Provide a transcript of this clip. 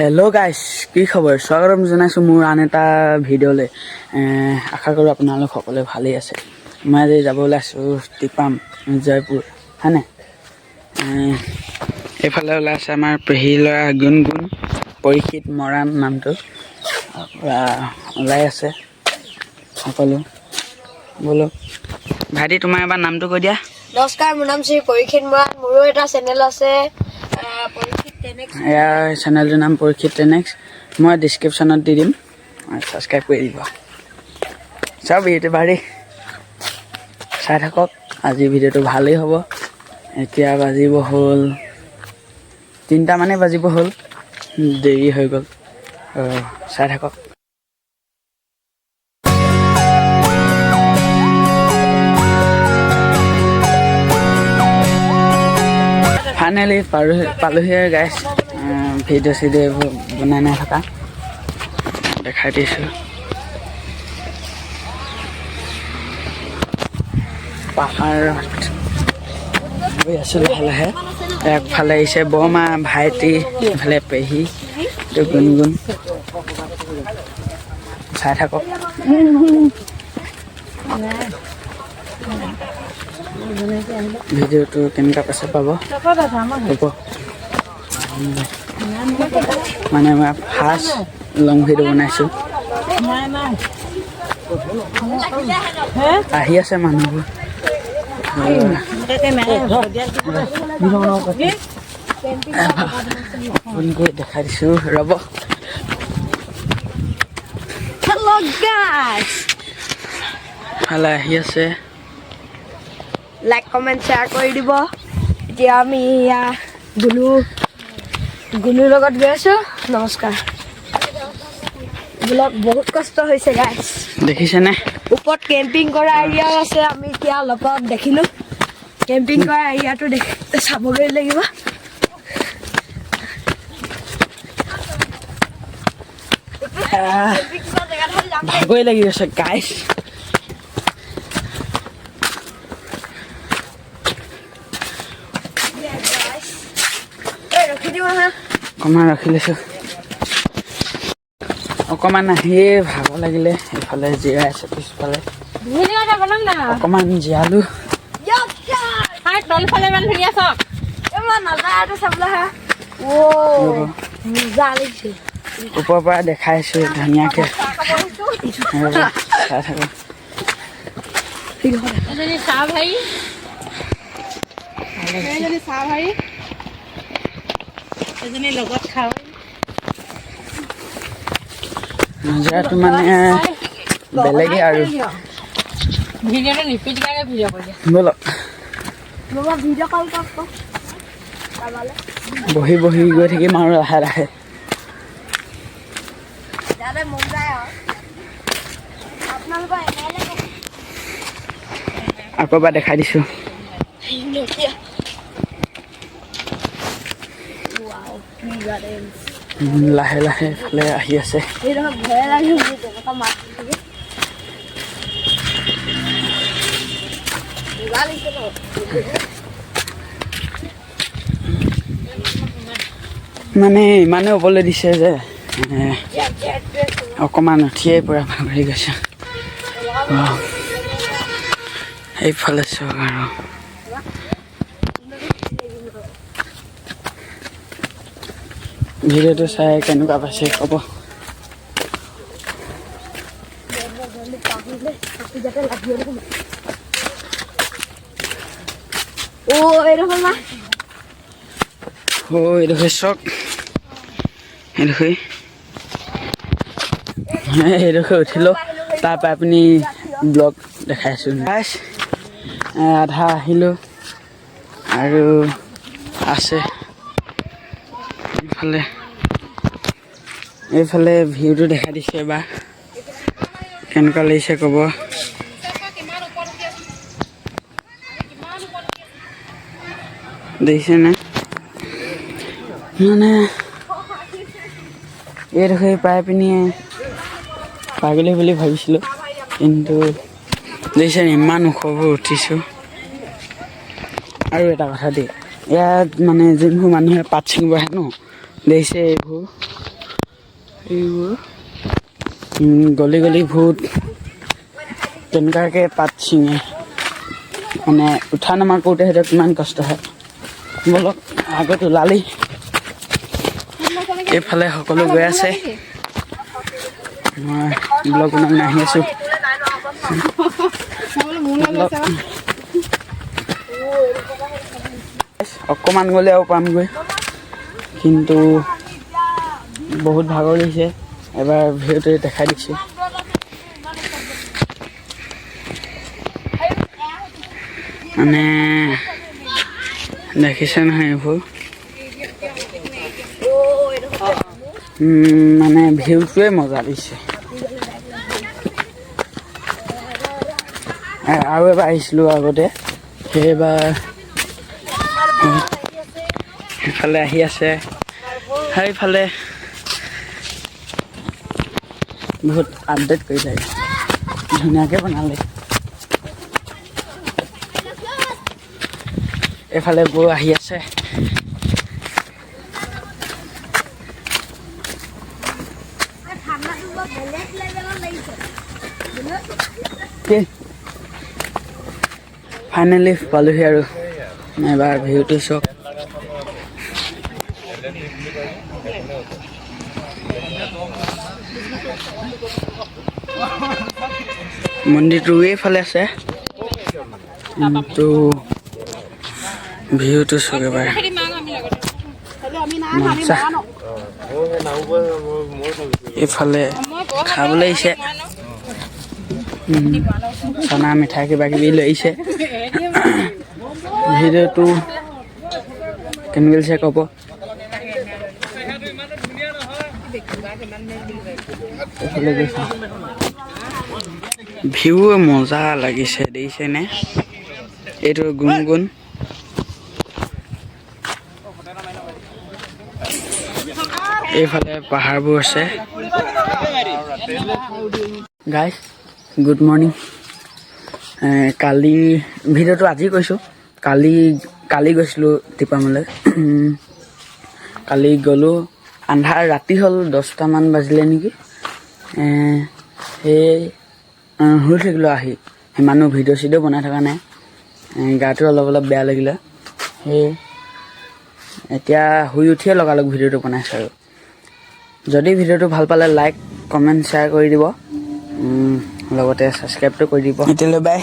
Hello' গাইছ, কি খবৰ? স্বাগতম জনাইছোঁ মোৰ আন এটা ভিডিঅ'লৈ। আশা কৰোঁ আপোনালোক সকলোৱে ভালেই আছে। মই আজি যাব ওলাইছোঁ টিপাম জয়পুৰ, হয়নে? এইফালে ওলাইছে আমাৰ পেহী ল'ৰা গুণগুণ, পৰীক্ষিত মৰাণ নামটো ওলাই আছে সকলো। বোলো ভাইটি, তোমাৰ এবাৰ নামটো কৈ দিয়া। নমস্কাৰ, মোৰ নাম শ্ৰী পৰীক্ষিত মৰাণ। মোৰো এটা চেনেল আছে, ইয়াৰ চেনেলটোৰ নাম পৰীক্ষিত টেনেক্স। মই ডিছক্ৰিপশ্যনত দি দিম, ছাবস্ক্ৰাইব কৰি দিব। চব ইউটিউবাৰেই চাই থাকক, আজিৰ ভিডিঅ'টো ভালেই হ'ব। এতিয়া বাজিব হ'ল 3টা মানে বাজিব হ'ল, দেৰি হৈ গ'ল। চাই থাকক। ফাইনেলি পালোহি গাইছ। ভিডিঅ' চিডিঅ' এইবোৰ বনাই নাই থকা, দেখাই দিছোঁ। পাহাৰত গৈ আছোঁ লাহে লাহে। একফালে আহিছে বৰমা, ভাইটি, এইফালে পেহী, এইটো গুণগুণ। চাই থাকক। ভিডিঅ'টো কেনেকুৱা পাইছে পাব হ'ব। মানে মই ফাৰ্ষ্ট লং ভিডিঅ' বনাইছোঁ। আহি আছে মানুহবোৰ। ফোন কৰি দেখাই দিছোঁ, ৰ'ব। ভালে আহি আছে। লাইক কমেণ্ট শ্বেয়াৰ কৰি দিব। এতিয়া আমি গুলুৰ লগত গৈ আছোঁ। নমস্কাৰ। বহুত কষ্ট হৈছে গাইছ। দেখিছেনে? ওপৰত কেম্পিং কৰা এৰিয়াও আছে। আমি এতিয়া অলপত দেখিলোঁ কেম্পিং কৰা এৰিয়াটো চাবগৈ লাগিব। ভাগৰি লাগি আছে গাইছ। অকণমান ৰখি লৈছোঁ। অকণমান আহিয়ে ভাগৰ লাগিলে, এইফালে জিৰাই আছে পিছফালে। অকণমান জিৰালোঁ। ওপৰৰ পৰা দেখাইছোঁ ধুনীয়াকৈ। চাই থাকোঁ। নজৰাটো মানে বেলেগেই আৰু। ব'লক বহি বহি গৈ থাকিম আৰু লাহে লাহে। আকৌ এবাৰ দেখাই দিছোঁ। লাহে লাহে এইফালে আহি আছে। মানে ইমানে ওপৰলৈ দিছে যে অকণমান উঠিয়েই পৰা ভাগৰি গৈছে। এইফালে চাওক আৰু ভিডিঅ'টো চাই কেনেকুৱা পাইছে ক'ব। এইডোখৰ চাওক, এইডোখৰ উঠিলোঁ। তাৰপৰা আপুনি ব্লগ দেখাইছোঁ গাইছ। আধা আহিলোঁ আৰু আছে এইফালে ভিউটো দেখাই দিছোঁ। এবাৰ কেনেকুৱা লাগিছে ক'ব। দেখিছেনে? মানে এইডোখৰ পাই পিনি পাগলী বুলি ভাবিছিলোঁ, কিন্তু দেখিছেনে ইমান ওখবোৰ উঠিছোঁ। আৰু এটা কথা দেই, ইয়াত মানে যোনবোৰ মানুহে পাত ছিঙিব আহে ন, দেখিছে এইবোৰ এইবোৰ গলি গলি ভূত তেনেকুৱাকৈ পাত ছিঙে মানে উঠা নমা কৰোঁতে সেইটো কিমান কষ্ট হয় বলক আগত ওলালি এইফালে সকলো গৈ আছে মই ব্লগ বনাই আহি আছোঁ অকণমান গ'লে আৰু পামগৈ কিন্তু বহুত ভাগৰ লাগিছে এবাৰ ভিডিঅ'টো দেখাই দিছোঁ মানে দেখিছে নহয় এইবোৰ মানে ভিউটোৱে মজা দিছে আৰু এবাৰ আহিছিলোঁ আগতে সেইবাৰ সেইফালে আহি আছে সেইফালে বহুত আপডেট কৰি থাকে ধুনীয়াকৈ বনালে এইফালে বৌ আহি আছে ফাইনেলি পালোহি আৰু এবাৰ ভিউটো চাওক মন্দিৰটো এইফালে আছে কিন্তু ভিউটো চাওক এবাৰ এইফালে খাবলৈ আহিছে চানা মিঠাই কিবা কিবি লৈ আহিছে ভিডিঅ'টো কেনেকৈ লাগিছে ক'ব এইফালে গৈছে ভিউ মজা লাগিছে দেখিছেনে এইটো গুণগুণ এইফালে পাহাৰবোৰ আছে গাইজ গুড মৰ্ণিং কালি ভিডিঅ'টো আজি কৈছোঁ কালি গৈছিলোঁ টিপামলৈ কালি গ'লোঁ আন্ধাৰ ৰাতি হ'ল 10টামান বাজিলে নেকি সেই শুই থাকিলোঁ আহি সিমানো ভিডিঅ' চিডিঅ' বনাই থকা নাই গাটো অলপ বেয়া লাগিলে সেই এতিয়া শুই উঠিয়ে লগালগ ভিডিঅ'টো বনাইছোঁ আৰু যদি ভিডিঅ'টো ভাল পালে লাইক কমেণ্ট শ্বেয়াৰ কৰি দিব লগতে ছাবস্ক্ৰাইবটো কৰি দিব এতিয়ালৈ বাই